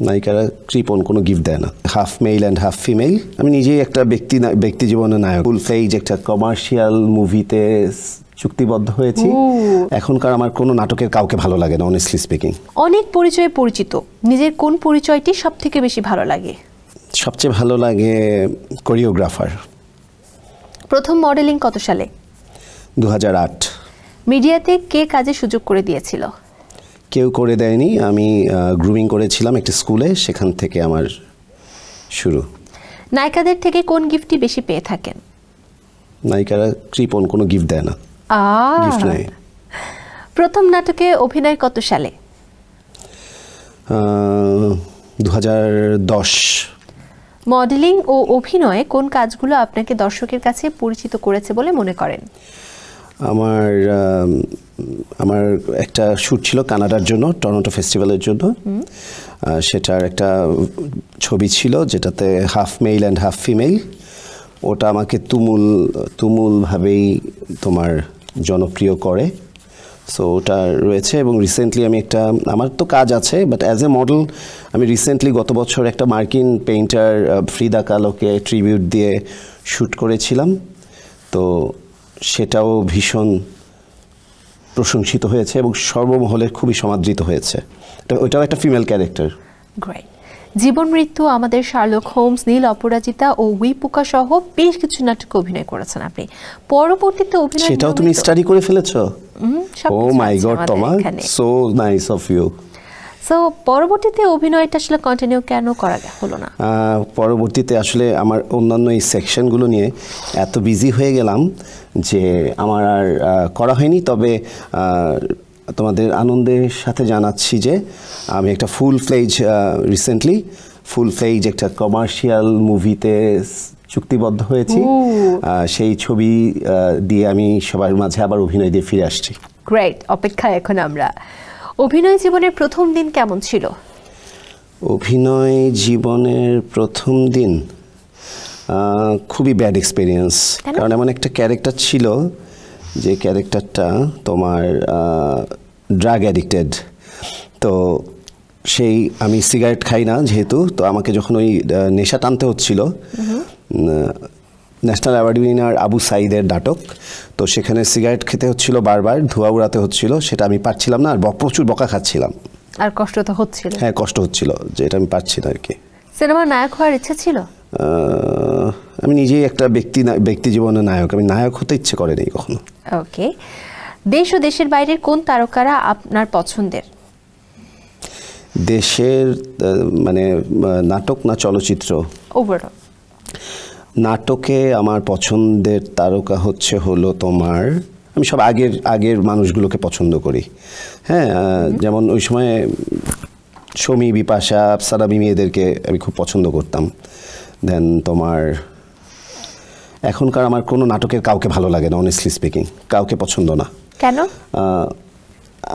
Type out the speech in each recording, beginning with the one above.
নায়িকারা কৃপণ, কোনো গিফট দেয় না, half male and half female. আমি নিজেই একটা ব্যক্তি জীবনের নায়ক, ফুল ফ্লেজ একটা কমার্শিয়াল মুভিতে চুক্তিবদ্ধ হয়েছি। এখনকার আমার কোনো নাটকের কাউকে ভালো লাগে না, অনেস্টলি স্পিকিং। অনেক পরিচয়ে পরিচিত, নিজের কোন পরিচয়টি সব থেকে বেশি ভালো লাগে? সবচেয়ে ভালো লাগে কোরিওগ্রাফার। প্রথম মডেলিং কত সালে? 2008। মিডিয়াতে কে কাজে সুযোগ করে দিয়েছিল? কেউ করে দেয়নি, আমি গ্রুমিং করেছিলাম একটা স্কুলে, সেখান থেকে আমার শুরু। নায়িকাদের থেকে কোন গিফটটি বেশি পেয়ে থাকেন? নায়িকারা কৃপণ, কোনো গিফট দেয় না, গিফট নেয়। প্রথম নাটকে অভিনয় কত সালে? 2010। মডেলিং ও অভিনয়ে কোন কাজগুলো আপনাকে দর্শকের কাছে পরিচিত করেছে বলে মনে করেন? আমার একটা শ্যুট ছিল কানাডার জন্য, টরন্টো ফেস্টিভ্যালের জন্য। সেটার একটা ছবি ছিল যেটাতে half male and half female. ওটা আমাকে তুমুলভাবেই তোমার জনপ্রিয় করে। সো ওটা রয়েছে। এবং রিসেন্টলি আমি আমার তো কাজ আছে, বাট অ্যাজ এ মডেল আমি রিসেন্টলি গত বছর একটা মার্কিন পেইন্টার ফ্রিদা কালোকে ট্রিবিউট দিয়ে শ্যুট করেছিলাম। তো সেটাও ভীষণ প্রশংসিত হয়েছে এবং সর্বমহলে খুবই সমাদৃত হয়েছে। ওইটাও একটা ফিমেল ক্যারেক্টার। গ্রেট। জীবন মৃত্যু, আমাদের শার্লক হোমস, নীল অপরাজিতা ও উইপুকা সহ বেশ কিছু নাটকে অভিনয় করেছেন আপনি। পরবর্তীতে অভিনয় সেটাও তুমি স্টাডি করে ফেলেছো? Oh my god Toma, so nice of you. So পরবর্তীতে অভিনয়টা আসলে কন্টিনিউ কেন করা হলো না? পরবর্তীতে আসলে আমার অন্যান্য এই সেকশনগুলো নিয়ে এত বিজি হয়ে গেলাম যে আমার আর করা হয়নি। তবে তোমাদের আনন্দের সাথে জানাচ্ছি যে আমি একটা রিসেন্টলি ফুল ফ্লেজ একটা কমার্শিয়াল মুভিতে চুক্তিবদ্ধ হয়েছি। সেই ছবি দিয়ে আমি সবার মাঝে আবার অভিনয় দিয়ে ফিরে আসছি। গ্রেট, অপেক্ষায় এখন আমরা। অভিনয় জীবনের প্রথম দিন কেমন ছিল? অভিনয় জীবনের প্রথম দিন খুবই ব্যাড এক্সপিরিয়েন্স। কারণ এমন একটা ক্যারেক্টার ছিল যে ক্যারেক্টারটা তোমার ড্রাগ অ্যাডিক্টেড। তো আমি সিগারেট খাই না যেহেতু, তো আমাকে যখন ওই নেশা টানতে হচ্ছিল, ন্যাশনাল অ্যাওয়ার্ড উইনার আবু সাইদের নাটক, তো সেখানে সিগারেট খেতে হচ্ছিল, বারবার ধোঁয়া উড়াতে হচ্ছিল, সেটা আমি পারছিলাম না, আর প্রচুর বকা খাচ্ছিলাম। আর কষ্ট তো হচ্ছিল? হ্যাঁ, কষ্ট হচ্ছিল, যে এটা আমি পারছি না আর কি। সিনেমার নায়ক হওয়ার ইচ্ছা ছিল? আমি নিজেই একটা ব্যক্তি জীবনের নায়ক, আমি নায়ক হতে ইচ্ছে করেনি কখনো। ওকে। দেশ ও দেশের বাইরের কোন তারকারা আপনার পছন্দের? দেশের মানে নাটক না চলচ্চিত্র? ওভারঅল। নাটকে আমার পছন্দের তারকা হলো তোমার, আমি সব আগের মানুষগুলোকে পছন্দ করি। হ্যাঁ, যেমন ওই সময় শমী, বিপাশা, আফসানা মিমি এদেরকে আমি খুব পছন্দ করতাম। দেন তোমার এখনকার আমার কোনো নাটকের কাউকে ভালো লাগে না, অনেস্টলি স্পিকিং, কাউকে পছন্দ না। কেন?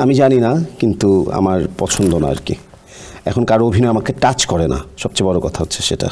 আমি জানি না, কিন্তু আমার পছন্দ না আর কি। এখন কারো অভিনয় আমাকে টাচ করে না, সবচেয়ে বড় কথা হচ্ছে সেটা।